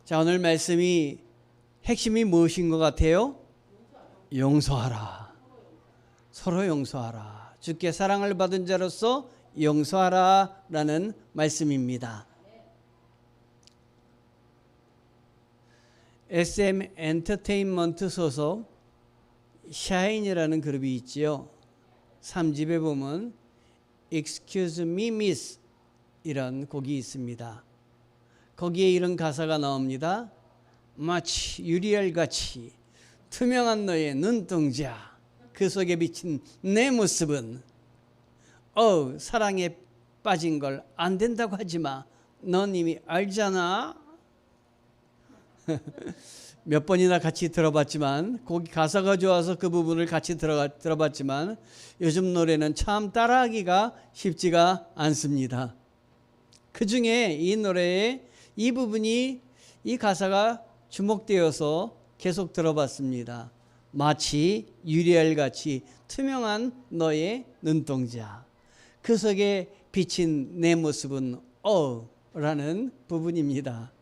자, 오늘 말씀이 핵심이 무엇인 것 같아요? 용서하라. 서로 용서하라. 주께 사랑을 받은 자로서 용서하라 라는 말씀입니다. SM 엔터테인먼트 소속 샤인이라는 그룹이 있지요. 3집에 보면 Excuse me, miss 이런 곡이 있습니다. 거기에 이런 가사가 나옵니다. 마치 유리알같이 투명한 너의 눈동자, 그 속에 비친 내 모습은 사랑에 빠진 걸 안 된다고 하지 마. 넌 이미 알잖아. 몇 번이나 같이 들어봤지만, 거기 가사가 좋아서 그 부분을 같이 들어봤지만 요즘 노래는 참 따라하기가 쉽지가 않습니다. 그 중에 이 노래에 이 부분이, 이 가사가 주목되어서 계속 들어봤습니다. 마치 유리알같이 투명한 너의 눈동자, 그 속에 비친 내 모습은 라는 부분입니다.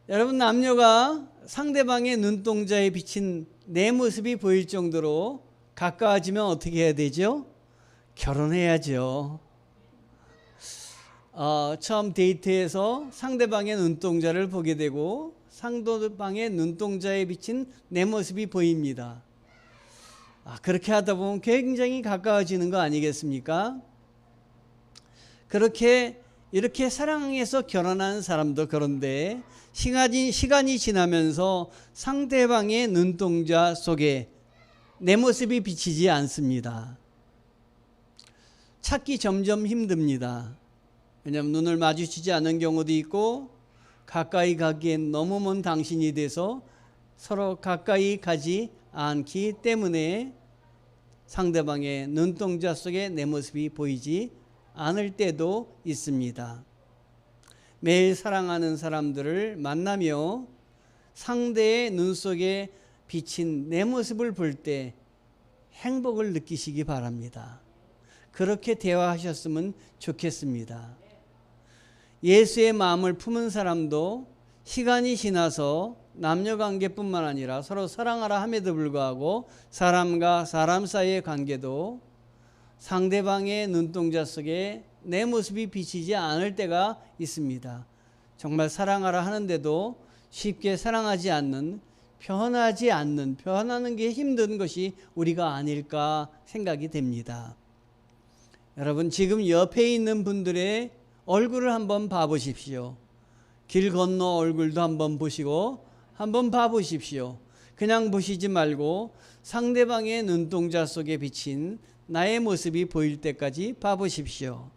여러분, 남녀가 상대방의 눈동자에 비친 내 모습이 보일 정도로 가까워지면 어떻게 해야 되죠? 결혼해야죠. 처음 데이트에서 상대방의 눈동자를 보게 되고 상대방의 눈동자에 비친 내 모습이 보입니다. 그렇게 하다 보면 굉장히 가까워지는 거 아니겠습니까? 이렇게 사랑해서 결혼한 사람도 그런데 시간이 지나면서 상대방의 눈동자 속에 내 모습이 비치지 않습니다. 찾기 점점 힘듭니다. 왜냐하면 눈을 마주치지 않은 경우도 있고 가까이 가기엔 너무 먼 당신이 돼서 서로 가까이 가지 않기 때문에 상대방의 눈동자 속에 내 모습이 보이지 않을 때도 있습니다. 매일 사랑하는 사람들을 만나며 상대의 눈 속에 비친 내 모습을 볼 때 행복을 느끼시기 바랍니다. 그렇게 대화하셨으면 좋겠습니다. 예수의 마음을 품은 사람도 시간이 지나서 남녀관계뿐만 아니라 서로 사랑하라 함에도 불구하고 사람과 사람 사이의 관계도 상대방의 눈동자 속에 내 모습이 비치지 않을 때가 있습니다. 정말 사랑하라 하는데도 쉽게 사랑하지 않는, 변하는 게 힘든 것이 우리가 아닐까 생각이 됩니다. 여러분, 지금 옆에 있는 분들의 얼굴을 한번 봐보십시오. 길 건너 얼굴도 한번 보시고 한번 봐보십시오. 그냥 보시지 말고 상대방의 눈동자 속에 비친 나의 모습이 보일 때까지 봐보십시오.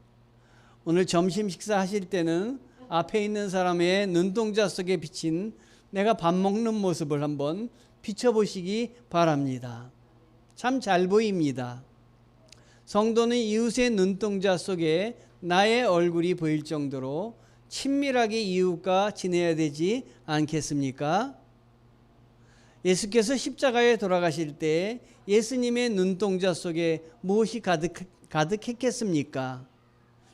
오늘 점심 식사하실 때는 앞에 있는 사람의 눈동자 속에 비친 내가 밥 먹는 모습을 한번 비춰보시기 바랍니다. 참 잘 보입니다. 성도는 이웃의 눈동자 속에 나의 얼굴이 보일 정도로 친밀하게 이웃과 지내야 되지 않겠습니까? 예수께서 십자가에 돌아가실 때 예수님의 눈동자 속에 무엇이 가득했겠습니까?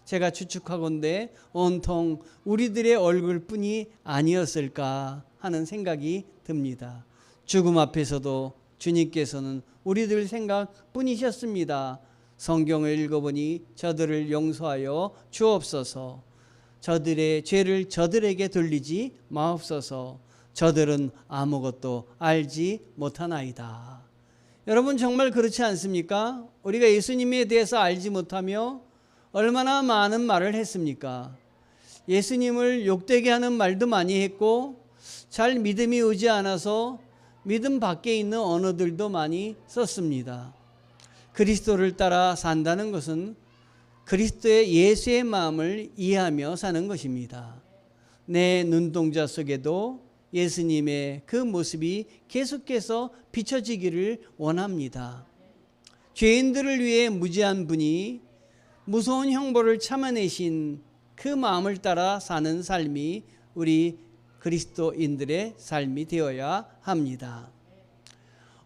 제가 추측하건대 온통 우리들의 얼굴뿐이 아니었을까 하는 생각이 듭니다. 죽음 앞에서도 주님께서는 우리들 생각뿐이셨습니다. 성경을 읽어보니 저들을 용서하여 주옵소서. 저들의 죄를 저들에게 돌리지 마옵소서. 저들은 아무것도 알지 못하나이다. 여러분, 정말 그렇지 않습니까? 우리가 예수님에 대해서 알지 못하며 얼마나 많은 말을 했습니까? 예수님을 욕되게 하는 말도 많이 했고 잘 믿음이 오지 않아서 믿음 밖에 있는 언어들도 많이 썼습니다. 그리스도를 따라 산다는 것은 그리스도의 예수의 마음을 이해하며 사는 것입니다. 내 눈동자 속에도 예수님의 그 모습이 계속해서 비춰지기를 원합니다. 죄인들을 위해 무지한 분이 무서운 형벌을 참아내신 그 마음을 따라 사는 삶이 우리 그리스도인들의 삶이 되어야 합니다.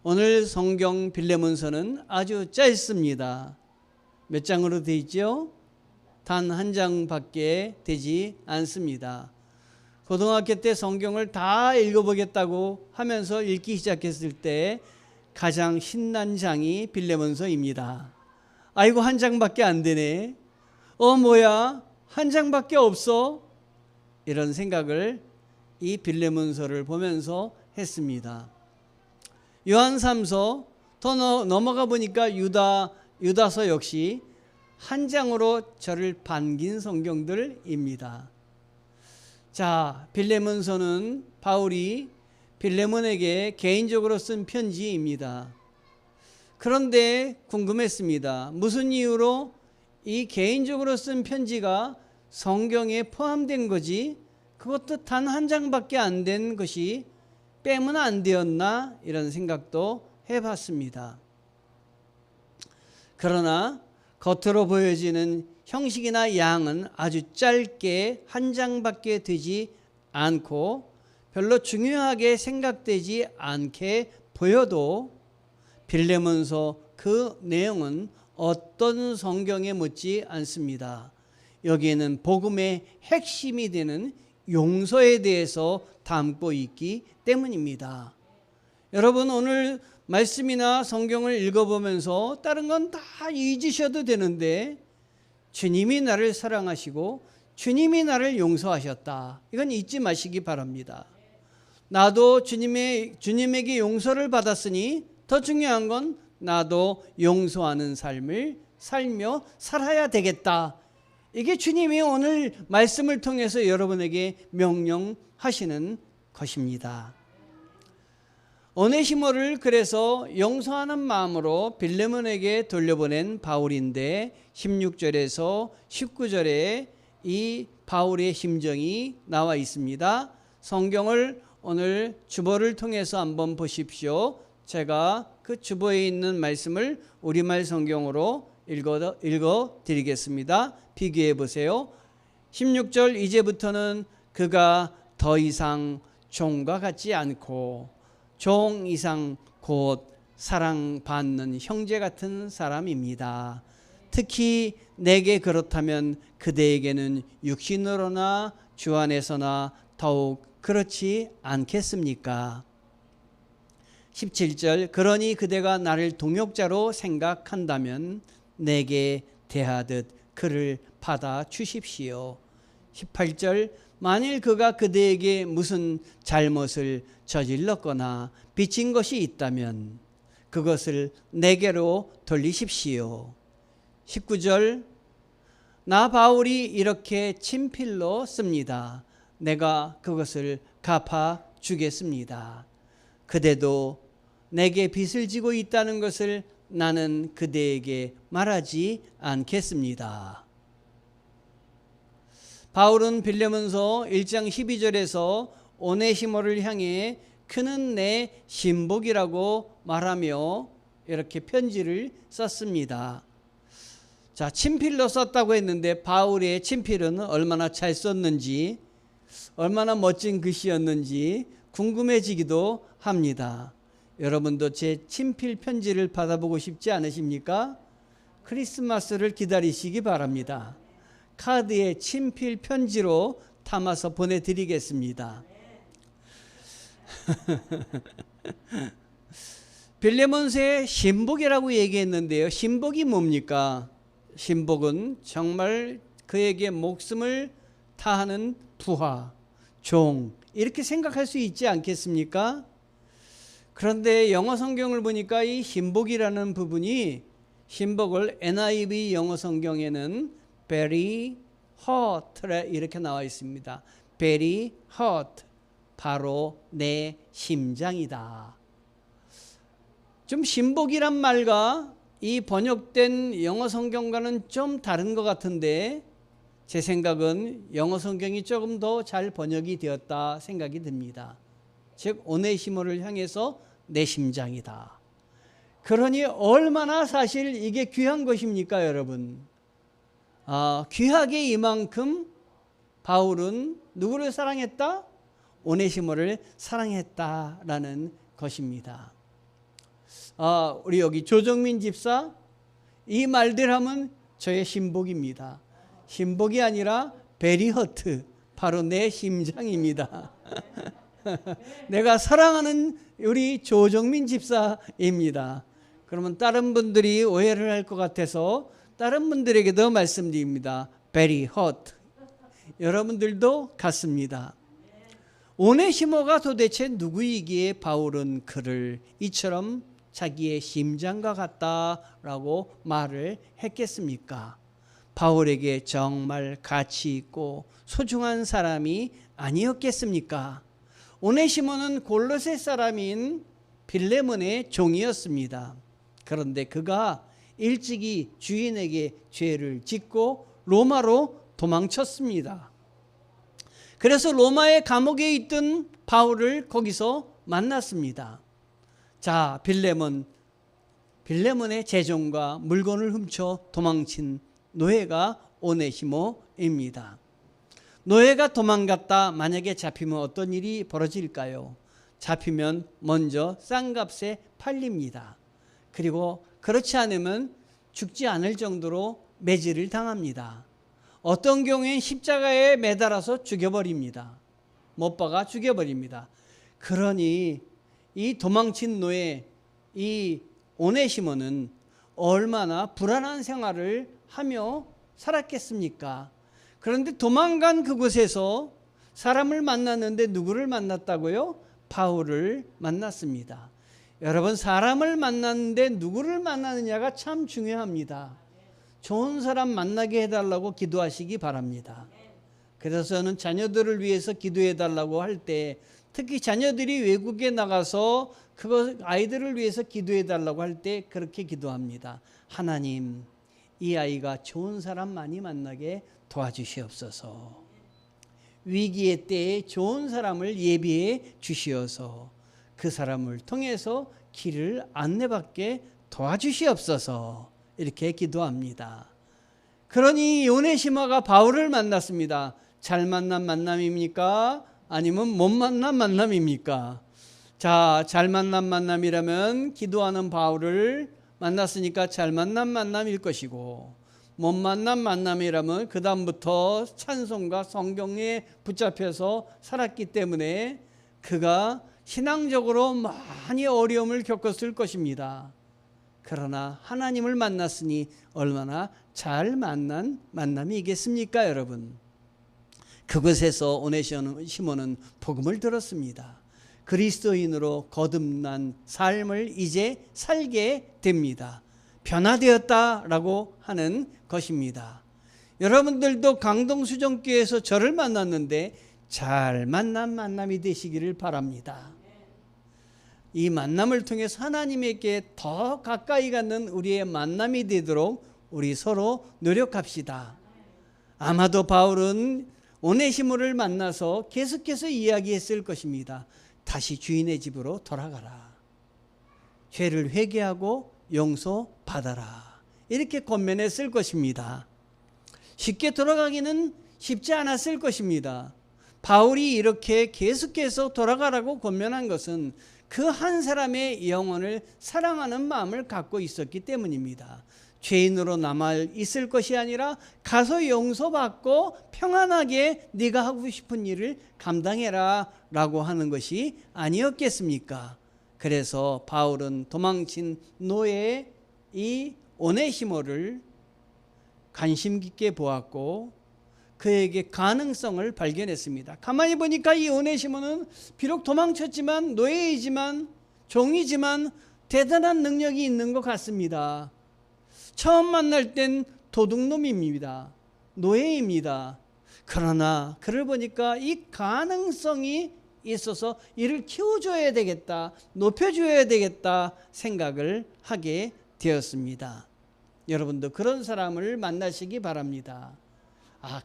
오늘 성경 빌레몬서는 아주 짧습니다. 몇 장으로 되어 있죠? 단 한 장밖에 되지 않습니다. 고등학교 때 성경을 다 읽어보겠다고 하면서 읽기 시작했을 때 가장 신난 장이 빌레몬서입니다. 아이고, 한 장밖에 안 되네. 뭐야, 한 장밖에 없어. 이런 생각을 이 빌레몬서를 보면서 했습니다. 요한 3서 더 넘어가 보니까 유다서 역시 한 장으로 저를 반긴 성경들입니다. 자, 빌레몬서는 바울이 빌레몬에게 개인적으로 쓴 편지입니다. 그런데 궁금했습니다. 무슨 이유로 이 개인적으로 쓴 편지가 성경에 포함된 거지? 그것도 단 한 장밖에 안 된 것이 빼면 안 되었나? 이런 생각도 해봤습니다. 그러나 겉으로 보여지는 형식이나 양은 아주 짧게 한 장밖에 되지 않고 별로 중요하게 생각되지 않게 보여도 빌레몬서 그 내용은 어떤 성경에 묻지 않습니다. 여기에는 복음의 핵심이 되는 용서에 대해서 담고 있기 때문입니다. 여러분, 오늘 말씀이나 성경을 읽어보면서 다른 건 다 잊으셔도 되는데 주님이 나를 사랑하시고 주님이 나를 용서하셨다. 이건 잊지 마시기 바랍니다. 나도 주님에게 용서를 받았으니 더 중요한 건 나도 용서하는 삶을 살며 살아야 되겠다. 이게 주님이 오늘 말씀을 통해서 여러분에게 명령하시는 것입니다. 오네시모를 그래서 용서하는 마음으로 빌레몬에게 돌려보낸 바울인데 16절에서 19절에 이 바울의 심정이 나와 있습니다. 성경을 오늘 주보를 통해서 한번 보십시오. 제가 그 주보에 있는 말씀을 우리말 성경으로 읽어 드리겠습니다. 비교해 보세요. 16절 이제부터는 그가 더 이상 종과 같지 않고 종 이상 곧 사랑받는 형제 같은 사람입니다. 특히 내게 그렇다면 그대에게는 육신으로나 주 안에서나 더욱 그렇지 않겠습니까? 17절 그러니 그대가 나를 동역자로 생각한다면 내게 대하듯 그를 받아 주십시오. 18절 만일 그가 그대에게 무슨 잘못을 저질렀거나 빚진 것이 있다면 그것을 내게로 돌리십시오. 19절 나 바울이 이렇게 친필로 씁니다. 내가 그것을 갚아 주겠습니다. 그대도 내게 빚을 지고 있다는 것을 나는 그대에게 말하지 않겠습니다. 바울은 빌레몬서 1장 12절에서 오네시모를 향해 그는 내 신복이라고 말하며 이렇게 편지를 썼습니다. 자, 친필로 썼다고 했는데 바울의 친필은 얼마나 잘 썼는지, 얼마나 멋진 글씨였는지 궁금해지기도 합니다. 여러분도 제 친필 편지를 받아보고 싶지 않으십니까? 크리스마스를 기다리시기 바랍니다. 카드에 친필 편지로 담아서 보내드리겠습니다. 빌레몬서의 신복이라고 얘기했는데요. 신복이 뭡니까? 신복은 정말 그에게 목숨을 다하는 부하, 종 이렇게 생각할 수 있지 않겠습니까? 그런데 영어 성경을 보니까 이 신복이라는 부분이 신복을 NIV 영어 성경에는 very hurt 이렇게 나와 있습니다. very hurt 바로 내 심장이다. 좀 신복이란 말과 이 번역된 영어 성경과는 좀 다른 것 같은데 제 생각은 영어 성경이 조금 더 잘 번역이 되었다 생각이 듭니다. 즉 오네시모를 향해서 내 심장이다. 그러니 얼마나 사실 이게 귀한 것입니까, 여러분? 귀하게 이만큼 바울은 누구를 사랑했다? 오네시모를 사랑했다라는 것입니다. 우리 여기 조정민 집사 이 말들 하면 저의 신복입니다. 신복이 아니라 베리허트 바로 내 심장입니다. 내가 사랑하는 우리 조정민 집사입니다. 그러면 다른 분들이 오해를 할 것 같아서 다른 분들에게도 말씀드립니다. Very hot. 여러분들도 같습니다. 오네시모가 도대체 누구이기에 바울은 그를 이처럼 자기의 심장과 같다라고 말을 했겠습니까? 바울에게 정말 가치 있고 소중한 사람이 아니었겠습니까? 오네시모는 골로새 사람인 빌레몬의 종이었습니다. 그런데 그가 일찍이 주인에게 죄를 짓고 로마로 도망쳤습니다. 그래서 로마의 감옥에 있던 바울을 거기서 만났습니다. 자, 빌레몬의 재종과 물건을 훔쳐 도망친 노예가 오네시모입니다. 노예가 도망갔다 만약에 잡히면 어떤 일이 벌어질까요? 잡히면 먼저 싼 값에 팔립니다. 그리고 그렇지 않으면 죽지 않을 정도로 매질을 당합니다. 어떤 경우엔 십자가에 매달아서 죽여버립니다. 못 박아 죽여버립니다. 그러니 이 도망친 노예, 이 오네시모는 얼마나 불안한 생활을 하며 살았겠습니까? 그런데 도망간 그곳에서 사람을 만났는데 누구를 만났다고요? 바울을 만났습니다. 여러분, 사람을 만났는데 누구를 만나느냐가 참 중요합니다. 좋은 사람 만나게 해달라고 기도하시기 바랍니다. 그래서 저는 자녀들을 위해서 기도해달라고 할 때, 특히 자녀들이 외국에 나가서 아이들을 위해서 기도해달라고 할 때 그렇게 기도합니다. 하나님, 이 아이가 좋은 사람 많이 만나게 도와주시옵소서. 위기의 때에 좋은 사람을 예비해 주시어서 그 사람을 통해서 길을 안내받게 도와주시옵소서. 이렇게 기도합니다. 그러니 오네시모가 바울을 만났습니다. 잘 만난 만남입니까? 아니면 못 만난 만남입니까? 자, 잘 만난 만남이라면 기도하는 바울을 만났으니까 잘 만난 만남일 것이고, 못 만난 만남이라면 그 다음부터 찬송과 성경에 붙잡혀서 살았기 때문에 그가 신앙적으로 많이 어려움을 겪었을 것입니다. 그러나 하나님을 만났으니 얼마나 잘 만난 만남이겠습니까, 여러분? 그곳에서 오네시모는 복음을 들었습니다. 그리스도인으로 거듭난 삶을 이제 살게 됩니다. 변화되었다라고 하는 것입니다. 여러분들도 강동수정교회에서 저를 만났는데 잘 만난 만남이 되시기를 바랍니다. 이 만남을 통해서 하나님에게 더 가까이 가는 우리의 만남이 되도록 우리 서로 노력합시다. 아마도 바울은 오네시모를 만나서 계속해서 이야기했을 것입니다. 다시 주인의 집으로 돌아가라. 죄를 회개하고 용서받아라. 이렇게 권면했을 것입니다. 쉽게 돌아가기는 쉽지 않았을 것입니다. 바울이 이렇게 계속해서 돌아가라고 권면한 것은 그 한 사람의 영혼을 사랑하는 마음을 갖고 있었기 때문입니다. 죄인으로 남아 있을 것이 아니라 가서 용서받고 평안하게 네가 하고 싶은 일을 감당해라 라고 하는 것이 아니었겠습니까? 그래서 바울은 도망친 노예 이 오네시모를 관심 깊게 보았고 그에게 가능성을 발견했습니다. 가만히 보니까 이 오네시모는 비록 도망쳤지만 노예이지만 종이지만 대단한 능력이 있는 것 같습니다. 처음 만날 땐 도둑놈입니다. 노예입니다. 그러나 그를 보니까 이 가능성이 있어서 이를 키워줘야 되겠다, 높여줘야 되겠다 생각을 하게 되었습니다. 여러분도 그런 사람을 만나시기 바랍니다.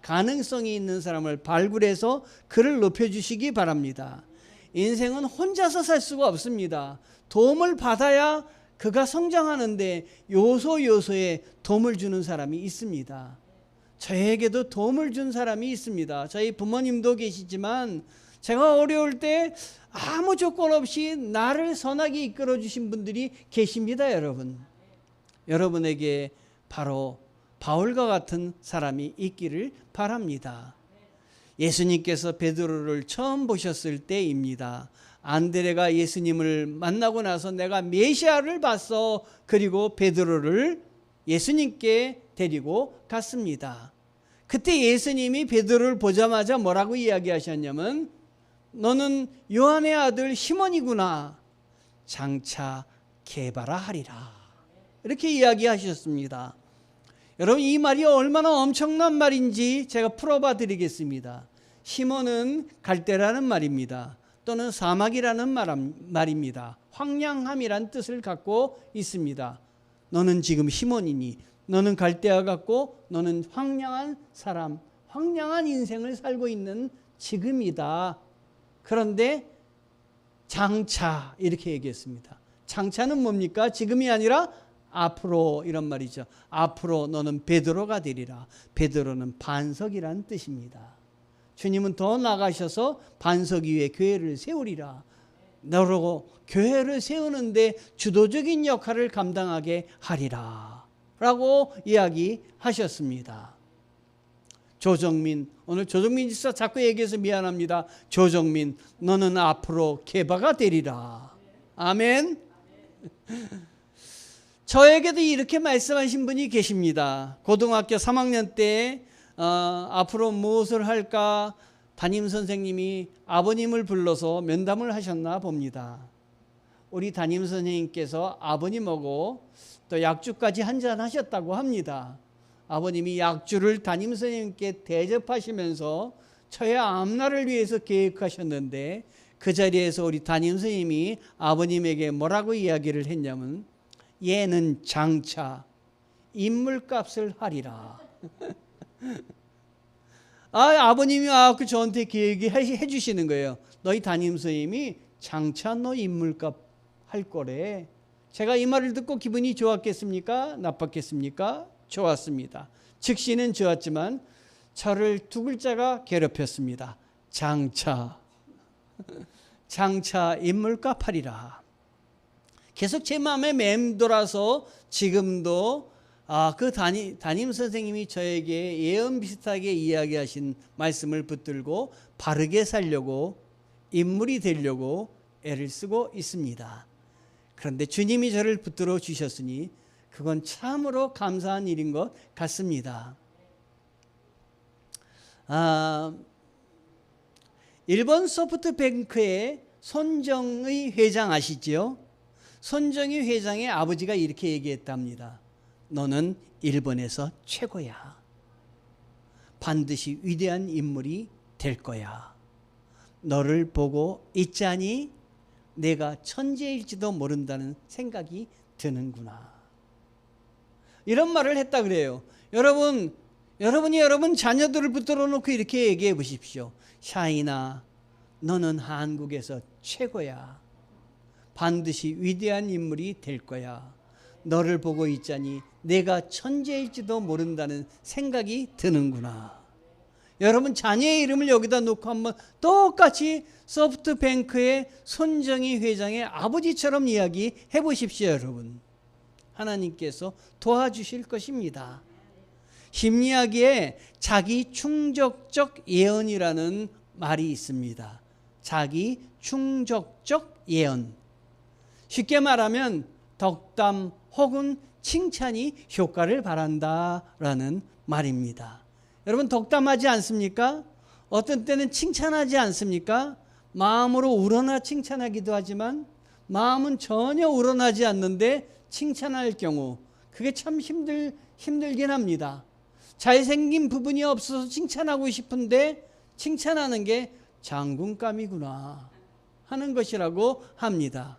가능성이 있는 사람을 발굴해서 그를 높여주시기 바랍니다. 인생은 혼자서 살 수가 없습니다. 도움을 받아야 그가 성장하는데 요소요소에 도움을 주는 사람이 있습니다. 저에게도 도움을 준 사람이 있습니다. 저희 부모님도 계시지만 제가 어려울 때 아무 조건 없이 나를 선하게 이끌어 주신 분들이 계십니다. 여러분에게 바로 바울과 같은 사람이 있기를 바랍니다. 예수님께서 베드로를 처음 보셨을 때입니다. 안드레가 예수님을 만나고 나서 내가 메시아를 봤어. 그리고 베드로를 예수님께 데리고 갔습니다. 그때 예수님이 베드로를 보자마자 뭐라고 이야기하셨냐면 너는 요한의 아들 시몬이구나. 장차 게바라 하리라. 이렇게 이야기하셨습니다. 여러분 이 말이 얼마나 엄청난 말인지 제가 풀어봐 드리겠습니다. 시몬은 갈대라는 말입니다. 또는 사막이라는 말입니다. 황량함이란 뜻을 갖고 있습니다. 너는 지금 시몬이니 너는 갈대와 같고 너는 황량한 사람, 황량한 인생을 살고 있는 지금이다. 그런데 장차 이렇게 얘기했습니다. 장차는 뭡니까? 지금이 아니라 앞으로 이런 말이죠. 앞으로 너는 베드로가 되리라. 베드로는 반석이란 뜻입니다. 주님은 더 나가셔서 반석 위에 교회를 세우리라. 너로 교회를 세우는데 주도적인 역할을 감당하게 하리라 라고 이야기하셨습니다. 조정민, 오늘 조정민 지사 자꾸 얘기해서 미안합니다. 조정민, 너는 앞으로 게바가 되리라. 아멘. 저에게도 이렇게 말씀하신 분이 계십니다. 고등학교 3학년 때 앞으로 무엇을 할까 담임선생님이 아버님을 불러서 면담을 하셨나 봅니다. 우리 담임선생님께서 아버님하고 또 약주까지 한잔 하셨다고 합니다. 아버님이 약주를 담임선생님께 대접하시면서 저의 앞날을 위해서 계획하셨는데 그 자리에서 우리 담임선생님이 아버님에게 뭐라고 이야기를 했냐면 얘는 장차 인물값을 하리라. 아버님이 저한테 그 얘기 해주시는 거예요. 너희 담임선생님이 장차 너 인물값 할 거래. 제가 이 말을 듣고 기분이 좋았겠습니까? 나빴겠습니까? 좋았습니다. 즉시는 좋았지만 저를 두 글자가 괴롭혔습니다. 장차 인물값 하리라. 계속 제 마음에 맴돌아서 지금도 그 담임 선생님이 저에게 예언 비슷하게 이야기하신 말씀을 붙들고 바르게 살려고 인물이 되려고 애를 쓰고 있습니다. 그런데 주님이 저를 붙들어 주셨으니 그건 참으로 감사한 일인 것 같습니다. 일본 소프트뱅크의 손정의 회장 아시죠? 손정의 회장의 아버지가 이렇게 얘기했답니다. 너는 일본에서 최고야. 반드시 위대한 인물이 될 거야. 너를 보고 있자니 내가 천재일지도 모른다는 생각이 드는구나. 이런 말을 했다 그래요. 여러분이 여러분 자녀들을 붙들어 놓고 이렇게 얘기해 보십시오. 샤이나, 너는 한국에서 최고야. 반드시 위대한 인물이 될 거야. 너를 보고 있자니 내가 천재일지도 모른다는 생각이 드는구나. 여러분 자녀의 이름을 여기다 놓고 한번 똑같이 소프트뱅크의 손정희 회장의 아버지처럼 이야기해 보십시오. 여러분 하나님께서 도와주실 것입니다. 심리학에 자기 충족적 예언이라는 말이 있습니다. 자기 충족적 예언. 쉽게 말하면 덕담 혹은 칭찬이 효과를 발한다라는 말입니다. 여러분 덕담하지 않습니까? 어떤 때는 칭찬하지 않습니까? 마음으로 우러나 칭찬하기도 하지만 마음은 전혀 우러나지 않는데 칭찬할 경우 그게 참 힘들긴 합니다. 잘생긴 부분이 없어서 칭찬하고 싶은데 칭찬하는 게 장군감이구나 하는 것이라고 합니다.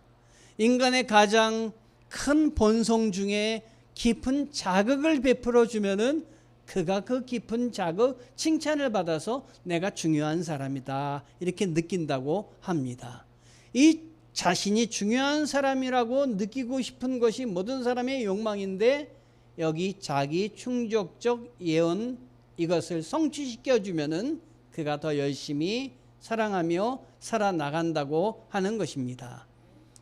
인간의 가장 큰 본성 중에 깊은 자극을 베풀어 주면은 그가 그 깊은 자극, 칭찬을 받아서 내가 중요한 사람이다 이렇게 느낀다고 합니다. 이 자신이 중요한 사람이라고 느끼고 싶은 것이 모든 사람의 욕망인데 여기 자기 충족적 예언 이것을 성취시켜 주면은 그가 더 열심히 사랑하며 살아나간다고 하는 것입니다.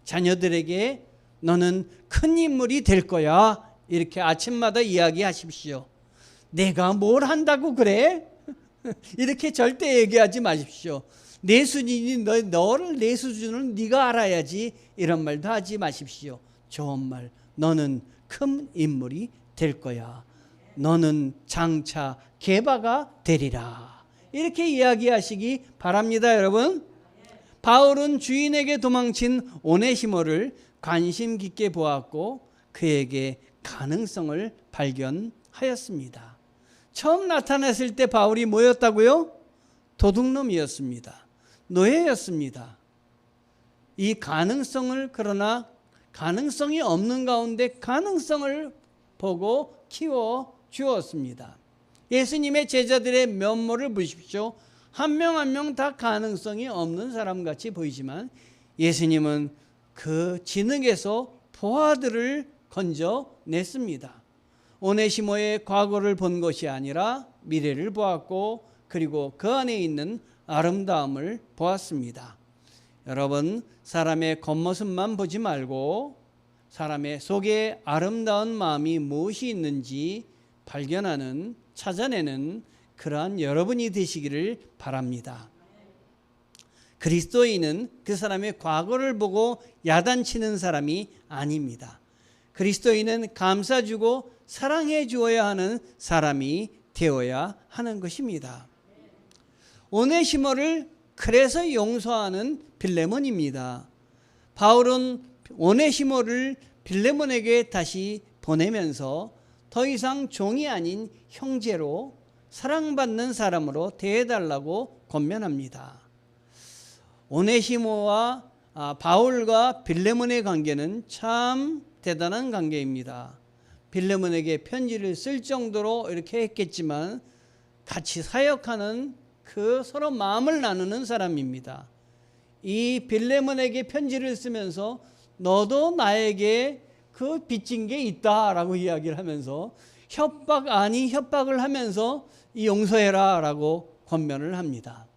자녀들에게 너는 큰 인물이 될 거야 이렇게 아침마다 이야기하십시오. 내가 뭘 한다고 그래? 이렇게 절대 얘기하지 마십시오. 내 수준이 너를 내 수준을 네가 알아야지 이런 말도 하지 마십시오. 좋은 말. 너는 큰 인물이 될 거야. 너는 장차 개바가 되리라. 이렇게 이야기하시기 바랍니다, 여러분. 바울은 주인에게 도망친 오네시모를 관심 깊게 보았고 그에게 가능성을 발견하였습니다. 처음 나타났을 때 바울이 뭐였다고요? 도둑놈이었습니다. 노예였습니다. 이 가능성을, 그러나 가능성이 없는 가운데 가능성을 보고 키워 주었습니다. 예수님의 제자들의 면모를 보십시오. 한 명 한 명 다 가능성이 없는 사람 같이 보이지만 예수님은 그 진흙에서 부하들을 건져냈습니다. 오네시모의 과거를 본 것이 아니라 미래를 보았고 그리고 그 안에 있는 아름다움을 보았습니다. 여러분, 사람의 겉모습만 보지 말고 사람의 속에 아름다운 마음이 무엇이 있는지 발견하는, 찾아내는 그러한 여러분이 되시기를 바랍니다. 그리스도인은 그 사람의 과거를 보고 야단치는 사람이 아닙니다. 그리스도인은 감싸주고 사랑해 주어야 하는 사람이 되어야 하는 것입니다. 오네시모를 그래서 용서하는 빌레몬입니다. 바울은 오네시모를 빌레몬에게 다시 보내면서 더 이상 종이 아닌 형제로 사랑받는 사람으로 대해달라고 권면합니다. 오네시모와 바울과 빌레몬의 관계는 참 대단한 관계입니다. 빌레몬에게 편지를 쓸 정도로 이렇게 했겠지만 같이 사역하는 그 서로 마음을 나누는 사람입니다. 이 빌레몬에게 편지를 쓰면서 너도 나에게 그 빚진 게 있다라고 이야기를 하면서 협박 아닌 협박을 하면서 용서해라 라고 권면을 합니다.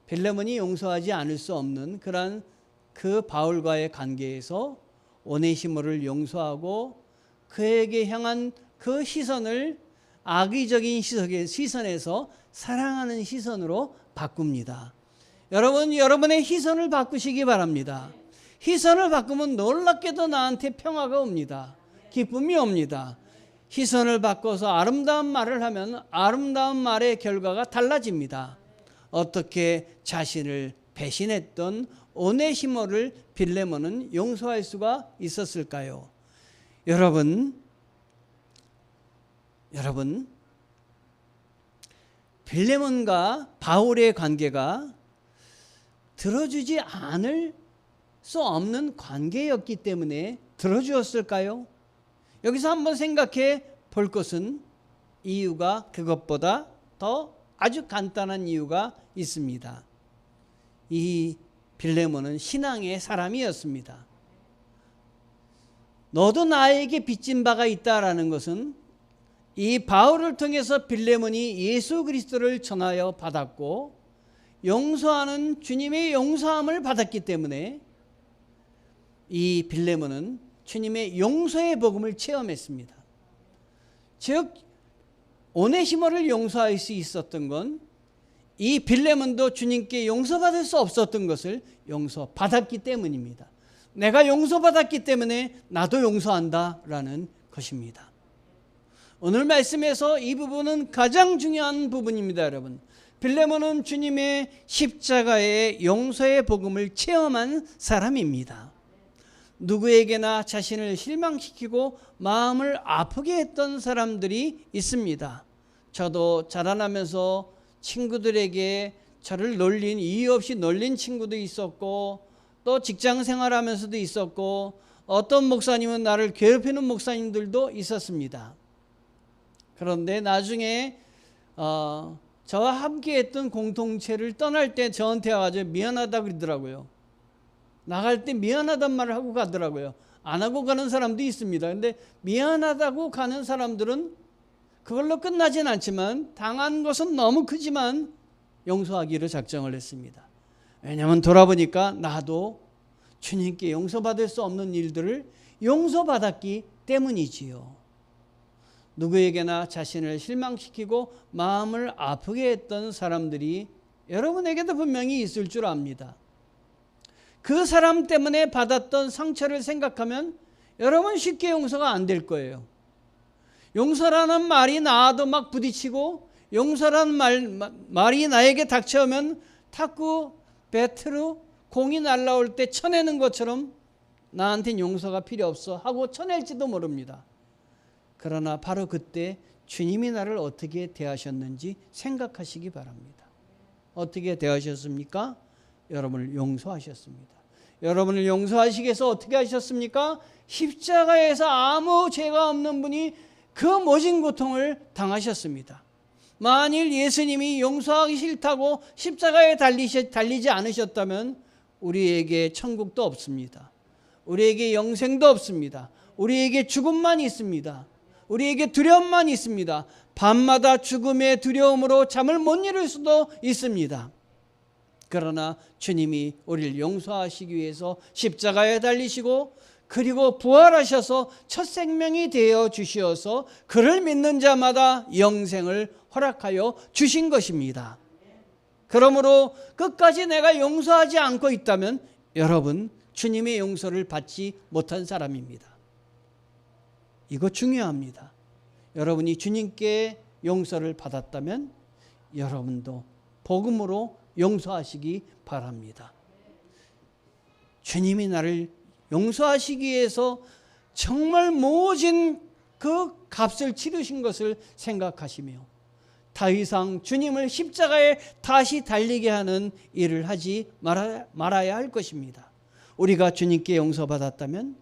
빌레몬이 용서하지 않을 수 없는 그런 그 바울과의 관계에서 오네시모를 용서하고 그에게 향한 그 시선을 악의적인 시선에서 사랑하는 시선으로 바꿉니다. 여러분, 여러분의 시선을 바꾸시기 바랍니다. 시선을 바꾸면 놀랍게도 나한테 평화가 옵니다. 기쁨이 옵니다. 시선을 바꿔서 아름다운 말을 하면 아름다운 말의 결과가 달라집니다. 어떻게 자신을 배신했던 오네시모를 빌레몬은 용서할 수가 있었을까요? 여러분, 빌레몬과 바울의 관계가 들어주지 않을 수 없는 관계였기 때문에 들어주었을까요? 여기서 한번 생각해 볼 것은 이유가 그것보다 더 아주 간단한 이유가 있습니다. 이 빌레몬은 신앙의 사람이었습니다. 너도 나에게 빚진 바가 있다라는 것은 이 바울을 통해서 빌레몬이 예수 그리스도를 전하여 받았고 용서하는 주님의 용서함을 받았기 때문에 이 빌레몬은 주님의 용서의 복음을 체험했습니다. 즉 오네시모를 용서할 수 있었던 건 이 빌레몬도 주님께 용서받을 수 없었던 것을 용서받았기 때문입니다. 내가 용서받았기 때문에 나도 용서한다라는 것입니다. 오늘 말씀에서 이 부분은 가장 중요한 부분입니다, 여러분. 빌레몬은 주님의 십자가의 용서의 복음을 체험한 사람입니다. 누구에게나 자신을 실망시키고 마음을 아프게 했던 사람들이 있습니다. 저도 자라나면서 친구들에게 저를 놀린, 이유 없이 놀린 친구도 있었고 또 직장 생활하면서도 있었고 어떤 목사님은 나를 괴롭히는 목사님들도 있었습니다. 그런데 나중에 저와 함께했던 공동체를 떠날 때 저한테 와가지고 미안하다고 그러더라고요. 나갈 때 미안하단 말을 하고 가더라고요. 안 하고 가는 사람도 있습니다. 근데 미안하다고 가는 사람들은 그걸로 끝나진 않지만 당한 것은 너무 크지만 용서하기로 작정을 했습니다. 왜냐하면 돌아보니까 나도 주님께 용서받을 수 없는 일들을 용서받았기 때문이지요. 누구에게나 자신을 실망시키고 마음을 아프게 했던 사람들이 여러분에게도 분명히 있을 줄 압니다. 그 사람 때문에 받았던 상처를 생각하면 여러분 쉽게 용서가 안 될 거예요. 용서라는 말이 나와도 막 부딪히고, 용서라는 말이 나에게 닥쳐오면 탁구 배트로 공이 날아올 때 쳐내는 것처럼 나한테는 용서가 필요 없어 하고 쳐낼지도 모릅니다. 그러나 바로 그때 주님이 나를 어떻게 대하셨는지 생각하시기 바랍니다. 어떻게 대하셨습니까? 여러분을 용서하셨습니다. 여러분을 용서하시기 위해서 어떻게 하셨습니까? 십자가에서 아무 죄가 없는 분이 그 모진 고통을 당하셨습니다. 만일 예수님이 용서하기 싫다고 십자가에 달리지 않으셨다면 우리에게 천국도 없습니다. 우리에게 영생도 없습니다. 우리에게 죽음만 있습니다. 우리에게 두려움만 있습니다. 밤마다 죽음의 두려움으로 잠을 못 이룰 수도 있습니다. 그러나 주님이 우리를 용서하시기 위해서 십자가에 달리시고, 그리고 부활하셔서 첫 생명이 되어 주시어서 그를 믿는 자마다 영생을 허락하여 주신 것입니다. 그러므로 끝까지 내가 용서하지 않고 있다면 여러분 주님의 용서를 받지 못한 사람입니다. 이거 중요합니다. 여러분이 주님께 용서를 받았다면 여러분도 복음으로 용서하시기 바랍니다. 주님이 나를 용서하시기 위해서 정말 모진 그 값을 치르신 것을 생각하시며 더 이상 주님을 십자가에 다시 달리게 하는 일을 하지 말아야 할 것입니다. 우리가 주님께 용서받았다면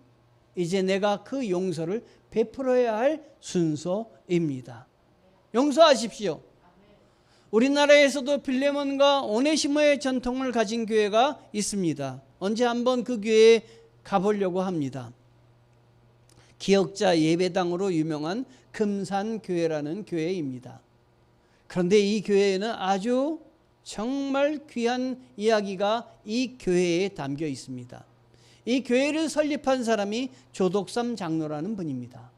이제 내가 그 용서를 베풀어야 할 순서입니다. 용서하십시오. 우리나라에서도 빌레몬과 오네시모의 전통을 가진 교회가 있습니다. 언제 한번 그 교회에 가보려고 합니다. 기억자 예배당으로 유명한 금산교회라는 교회입니다. 그런데 이 교회에는 아주 정말 귀한 이야기가 이 교회에 담겨 있습니다. 이 교회를 설립한 사람이 조덕삼 장로라는 분입니다.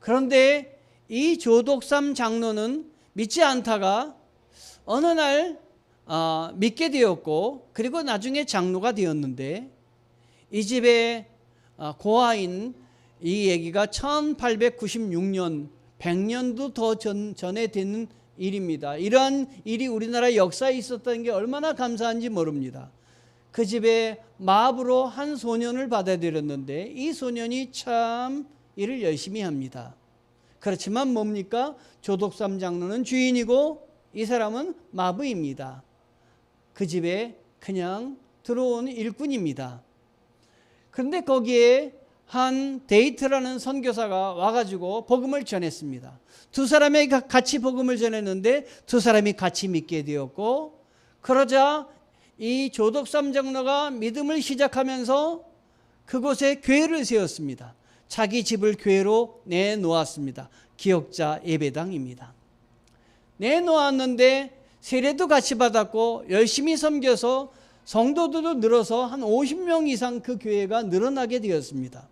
그런데 이 조덕삼 장로는 믿지 않다가 어느 날 믿게 되었고, 그리고 나중에 장로가 되었는데, 이 집의 고아인 이 얘기가 1896년 100년도 더 전에 되는 일입니다. 이러한 일이 우리나라 역사에 있었다는 게 얼마나 감사한지 모릅니다. 그 집에 마부로 한 소년을 받아들였는데 이 소년이 참 일을 열심히 합니다. 그렇지만 뭡니까? 조덕삼 장로는 주인이고 이 사람은 마부입니다. 그 집에 그냥 들어온 일꾼입니다. 그런데 거기에 한 데이트라는 선교사가 와가지고 복음을 전했습니다. 두 사람이 같이 복음을 전했는데 두 사람이 같이 믿게 되었고, 그러자 이 조덕삼 장로가 믿음을 시작하면서 그곳에 교회를 세웠습니다. 자기 집을 교회로 내놓았습니다. 기억자 예배당입니다. 내놓았는데 세례도 같이 받았고 열심히 섬겨서 성도들도 늘어서 한 50명 이상 그 교회가 늘어나게 되었습니다.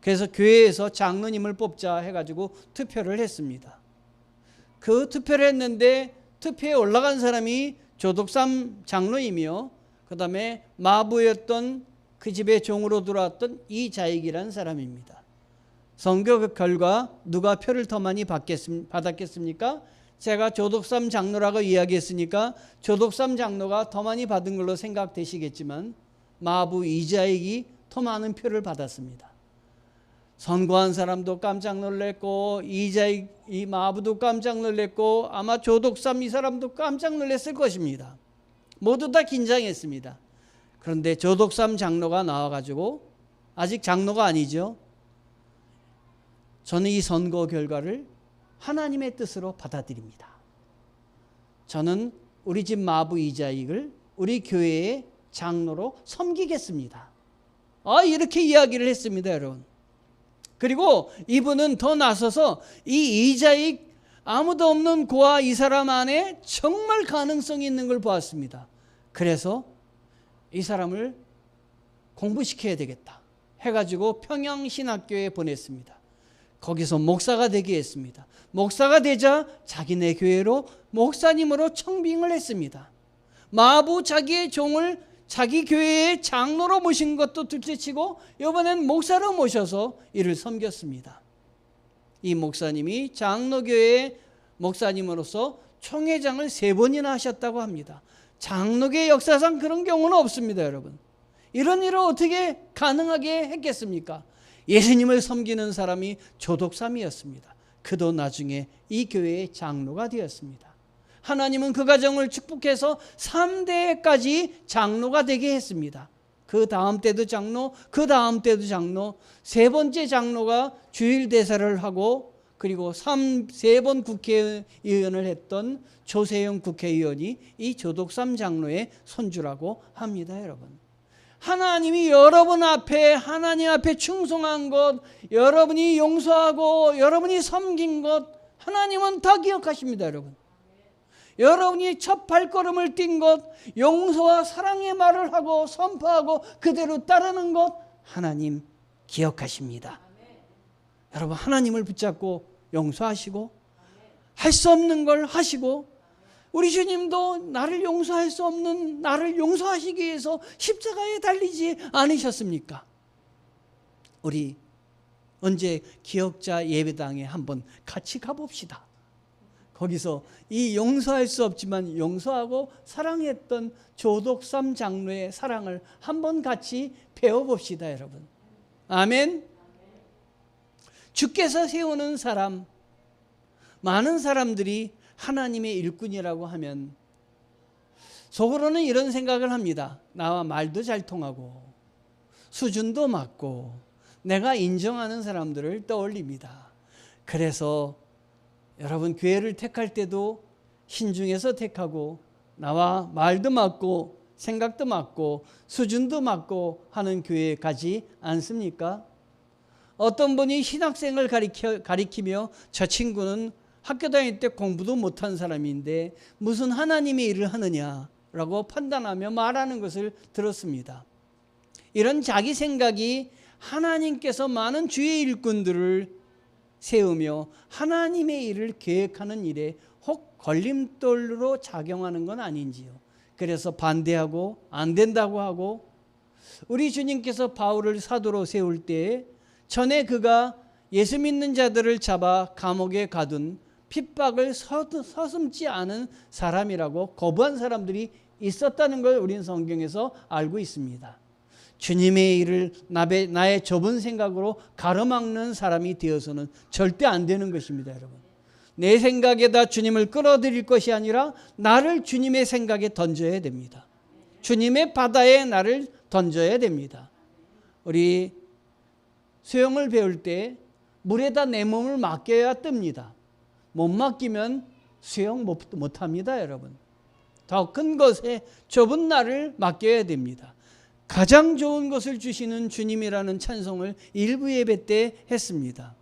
그래서 교회에서 장로님을 뽑자 해가지고 투표를 했습니다. 그 투표를 했는데 투표에 올라간 사람이 조덕삼 장로이며 그 다음에 마부였던 그 집에 종으로 들어왔던 이자익이라는 사람입니다. 선거 결과 누가 표를 더 많이 받았겠습니까? 제가 조덕삼 장로라고 이야기했으니까 조덕삼 장로가 더 많이 받은 걸로 생각되시겠지만 마부 이자익이 더 많은 표를 받았습니다. 선거한 사람도 깜짝 놀랐고 이자익 이 마부도 깜짝 놀랐고 아마 조덕삼 이 사람도 깜짝 놀랐을 것입니다. 모두 다 긴장했습니다. 그런데 조덕삼 장로가 나와가지고, 아직 장로가 아니죠, 저는 이 선거 결과를 하나님의 뜻으로 받아들입니다. 저는 우리 집 마부 이자익을 우리 교회의 장로로 섬기겠습니다. 이렇게 이야기를 했습니다, 여러분. 그리고 이분은 더 나서서 이 이자익 아무도 없는 고아 이 사람 안에 정말 가능성이 있는 걸 보았습니다. 그래서 이 사람을 공부시켜야 되겠다 해가지고 평양신학교에 보냈습니다. 거기서 목사가 되게 했습니다. 목사가 되자 자기네 교회로 목사님으로 청빙을 했습니다. 마부 자기의 종을 자기 교회의 장로로 모신 것도 둘째치고 이번엔 목사로 모셔서 이를 섬겼습니다. 이 목사님이 장로교회의 목사님으로서 총회장을 3번이나 하셨다고 합니다. 장로교회 역사상 그런 경우는 없습니다, 여러분. 이런 일을 어떻게 가능하게 했겠습니까? 예수님을 섬기는 사람이 조독삼이었습니다. 그도 나중에 이 교회의 장로가 되었습니다. 하나님은 그 가정을 축복해서 3대까지 장로가 되게 했습니다. 그 다음 때도 장로, 그 다음 때도 장로, 3번째 장로가 주일대사를 하고 그리고 3번 국회의원을 했던 조세영 국회의원이 이 조독삼 장로의 손주라고 합니다, 여러분. 하나님이 여러분 앞에, 하나님 앞에 충성한 것, 여러분이 용서하고 여러분이 섬긴 것, 하나님은 다 기억하십니다, 여러분. 여러분이 첫 발걸음을 뛴 것, 용서와 사랑의 말을 하고 선포하고 그대로 따르는 것, 하나님 기억하십니다. 여러분, 하나님을 붙잡고 용서하시고 할 수 없는 걸 하시고, 우리 주님도 나를 용서할 수 없는 나를 용서하시기 위해서 십자가에 달리지 않으셨습니까? 우리 언제 기억자 예배당에 한번 같이 가봅시다. 거기서 이 용서할 수 없지만 용서하고 사랑했던 조독삼 장로의 사랑을 한번 같이 배워봅시다, 여러분. 아멘. 주께서 세우는 사람, 많은 사람들이 하나님의 일꾼이라고 하면 속으로는 이런 생각을 합니다. 나와 말도 잘 통하고 수준도 맞고 내가 인정하는 사람들을 떠올립니다. 그래서 여러분, 교회를 택할 때도 신중해서 택하고 나와 말도 맞고 생각도 맞고 수준도 맞고 하는 교회에 가지 않습니까? 어떤 분이 신학생을 가리키며 저 친구는 학교 다닐 때 공부도 못한 사람인데 무슨 하나님의 일을 하느냐라고 판단하며 말하는 것을 들었습니다. 이런 자기 생각이 하나님께서 많은 주의 일꾼들을 세우며 하나님의 일을 계획하는 일에 혹 걸림돌로 작용하는 건 아닌지요. 그래서 반대하고 안 된다고 하고, 우리 주님께서 바울을 사도로 세울 때 전에 그가 예수 믿는 자들을 잡아 감옥에 가둔 핍박을 서슴지 않은 사람이라고 거부한 사람들이 있었다는 걸 우리는 성경에서 알고 있습니다. 주님의 일을 나의 좁은 생각으로 가로막는 사람이 되어서는 절대 안 되는 것입니다, 여러분. 내 생각에다 주님을 끌어들일 것이 아니라 나를 주님의 생각에 던져야 됩니다. 주님의 바다에 나를 던져야 됩니다. 우리 수영을 배울 때 물에다 내 몸을 맡겨야 뜹니다. 못 맡기면 수영 못합니다, 여러분. 더 큰 것에 좁은 나를 맡겨야 됩니다. 가장 좋은 것을 주시는 주님이라는 찬송을 일부 예배 때 했습니다.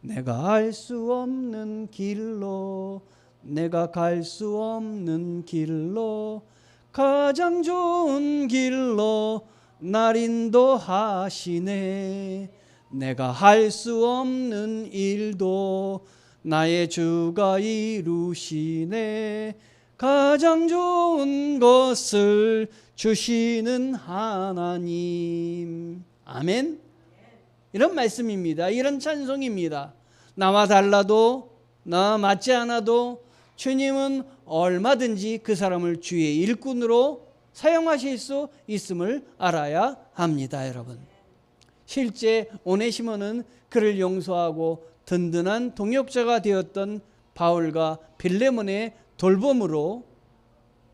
내가 알 수 없는 길로, 내가 갈 수 없는 길로, 가장 좋은 길로 날 인도하시네. 내가 할 수 없는 일도 나의 주가 이루시네. 가장 좋은 것을 주시는 하나님. 아멘. 이런 말씀입니다. 이런 찬송입니다. 나와 달라도, 나와 맞지 않아도 주님은 얼마든지 그 사람을 주의 일꾼으로 사용하실 수 있음을 알아야 합니다, 여러분. 실제 오네시모는 그를 용서하고 든든한 동역자가 되었던 바울과 빌레몬의 돌봄으로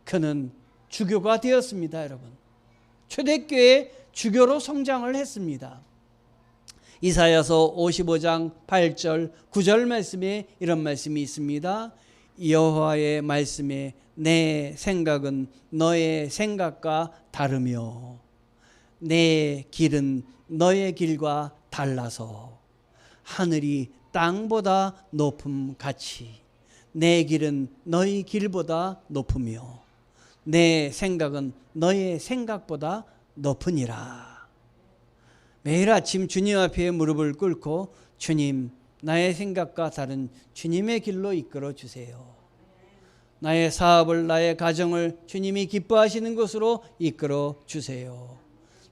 그는 주교가 되었습니다, 여러분. 초대교회 주교로 성장을 했습니다. 이사야서 55장 8절 9절 말씀에 이런 말씀이 있습니다. 여호와의 말씀에 내 생각은 너의 생각과 다르며 내 길은 너의 길과 달라서 하늘이 땅보다 높음 같이 내 길은 너희 길보다 높으며 내 생각은 너의 생각보다 높으니라. 매일 아침 주님 앞에 무릎을 꿇고 주님, 나의 생각과 다른 주님의 길로 이끌어 주세요. 나의 사업을, 나의 가정을 주님이 기뻐하시는 것으로 이끌어 주세요.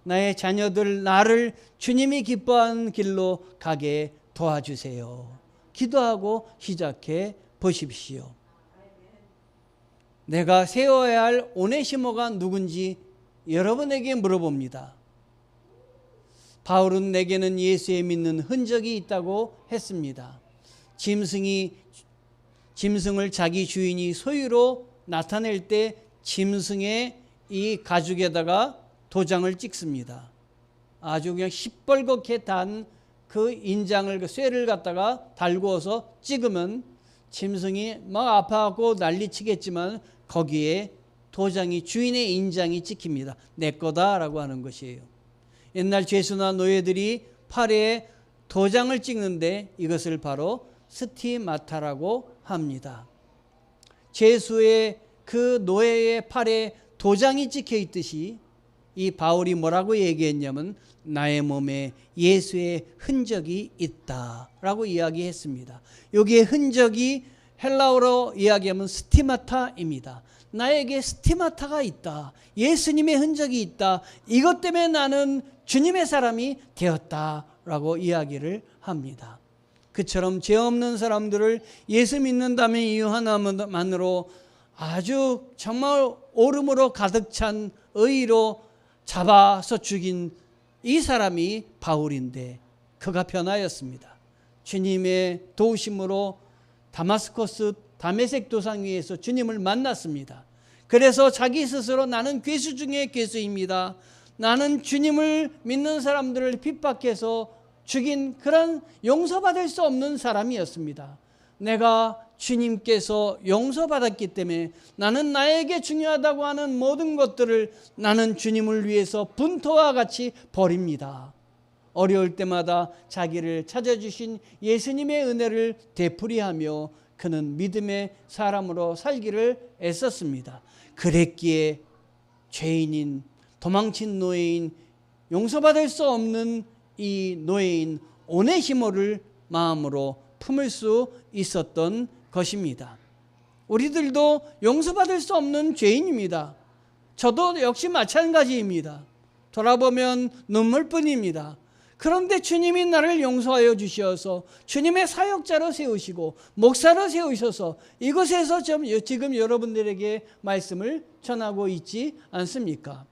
나의 자녀들, 나를 주님이 기뻐하는 길로 가게 도와주세요. 기도하고 시작해 보십시오. 내가 세워야 할 오네시모가 누군지 여러분에게 물어봅니다. 바울은 내게는 예수에 믿는 흔적이 있다고 했습니다. 짐승을 자기 주인이 소유로 나타낼 때 짐승의 이 가죽에다가 도장을 찍습니다. 아주 그냥 시뻘겋게 단 그 인장을, 그 쇠를 갖다가 달구어서 찍으면 짐승이 막 아파하고 난리치겠지만 거기에 도장이, 주인의 인장이 찍힙니다. 내 거다라고 하는 것이에요. 옛날 죄수나 노예들이 팔에 도장을 찍는데 이것을 바로 스티마타라고 합니다. 죄수의 그 노예의 팔에 도장이 찍혀 있듯이 이 바울이 뭐라고 얘기했냐면 나의 몸에 예수의 흔적이 있다라고 이야기했습니다. 여기에 흔적이 헬라어로 이야기하면 스티마타입니다. 나에게 스티마타가 있다. 예수님의 흔적이 있다. 이것 때문에 나는 주님의 사람이 되었다라고 이야기를 합니다. 그처럼 죄 없는 사람들을 예수 믿는다면 이유 하나만으로 아주 정말 오름으로 가득 찬 의로 잡아서 죽인 이 사람이 바울인데 그가 변하였습니다. 주님의 도우심으로 다메섹 도상 위에서 주님을 만났습니다. 그래서 자기 스스로 나는 괴수 중에 괴수입니다. 나는 주님을 믿는 사람들을 핍박해서 죽인 그런 용서받을 수 없는 사람이었습니다. 내가 주님께서 용서받았기 때문에 나는 나에게 중요하다고 하는 모든 것들을 나는 주님을 위해서 분토와 같이 버립니다. 어려울 때마다 자기를 찾아주신 예수님의 은혜를 되풀이하며 그는 믿음의 사람으로 살기를 애썼습니다. 그랬기에 죄인인, 도망친 노예인, 용서받을 수 없는 이 노예인 오네시모를 마음으로 품을 수 있었던 것입니다. 우리들도 용서받을 수 없는 죄인입니다. 저도 역시 마찬가지입니다. 돌아보면 눈물뿐입니다. 그런데 주님이 나를 용서하여 주셔서 주님의 사역자로 세우시고 목사로 세우셔서 이곳에서 지금 여러분들에게 말씀을 전하고 있지 않습니까?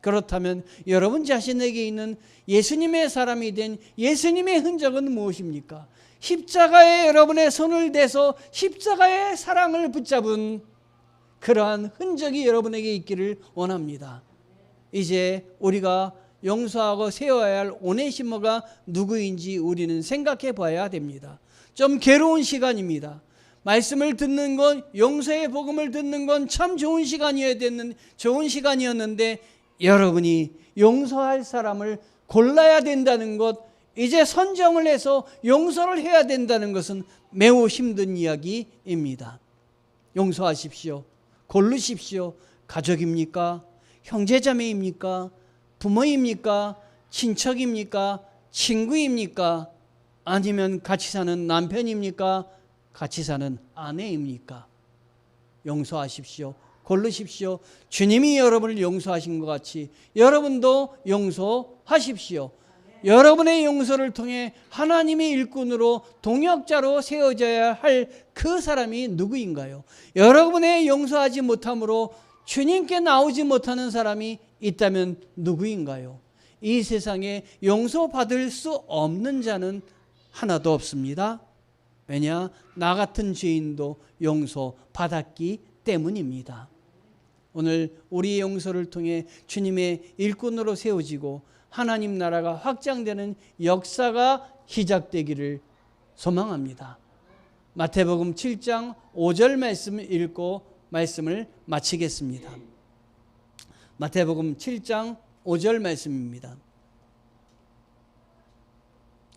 그렇다면 여러분 자신에게 있는 예수님의 사람이 된 예수님의 흔적은 무엇입니까? 십자가에 여러분의 손을 대서 십자가의 사랑을 붙잡은 그러한 흔적이 여러분에게 있기를 원합니다. 이제 우리가 용서하고 세워야 할 오네시모가 누구인지 우리는 생각해 봐야 됩니다. 좀 괴로운 시간입니다. 말씀을 듣는 건, 용서의 복음을 듣는 건 참 좋은 시간이었는데 여러분이 용서할 사람을 골라야 된다는 것, 이제 선정을 해서 용서를 해야 된다는 것은 매우 힘든 이야기입니다. 용서하십시오. 고르십시오. 가족입니까? 형제자매입니까? 부모입니까? 친척입니까? 친구입니까? 아니면 같이 사는 남편입니까? 같이 사는 아내입니까? 용서하십시오. 고르십시오. 주님이 여러분을 용서하신 것 같이 여러분도 용서하십시오. 여러분의 용서를 통해 하나님의 일꾼으로 동역자로 세워져야 할 그 사람이 누구인가요? 여러분의 용서하지 못함으로 주님께 나오지 못하는 사람이 있다면 누구인가요? 이 세상에 용서받을 수 없는 자는 하나도 없습니다. 왜냐? 나 같은 죄인도 용서받았기 때문입니다. 오늘 우리의 용서를 통해 주님의 일꾼으로 세워지고 하나님 나라가 확장되는 역사가 시작되기를 소망합니다. 마태복음 7장 5절 말씀을 읽고 말씀을 마치겠습니다. 마태복음 7장 5절 말씀입니다.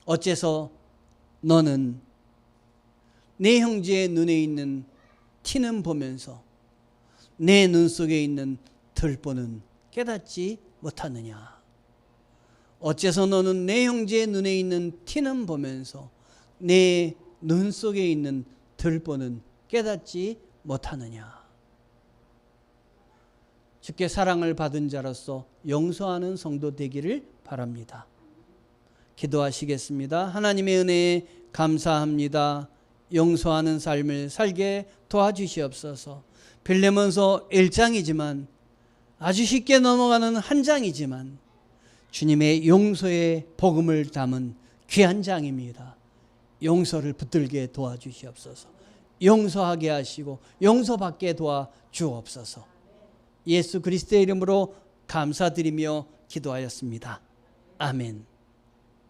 어째서 너는 내 형제의 눈에 있는 티는 보면서 내 눈 속에 있는 들보는 깨닫지 못하느냐? 어째서 너는 내 형제의 눈에 있는 티는 보면서 내 눈 속에 있는 들보는 깨닫지 못하느냐. 주께 사랑을 받은 자로서 용서하는 성도 되기를 바랍니다. 기도하시겠습니다. 하나님의 은혜에 감사합니다. 용서하는 삶을 살게 도와주시옵소서. 빌레몬서 1장이지만 아주 쉽게 넘어가는 한 장이지만 주님의 용서의 복음을 담은 귀한 장입니다. 용서를 붙들게 도와주시옵소서. 용서하게 하시고 용서받게 도와주옵소서. 예수 그리스도의 이름으로 감사드리며 기도하였습니다. 아멘.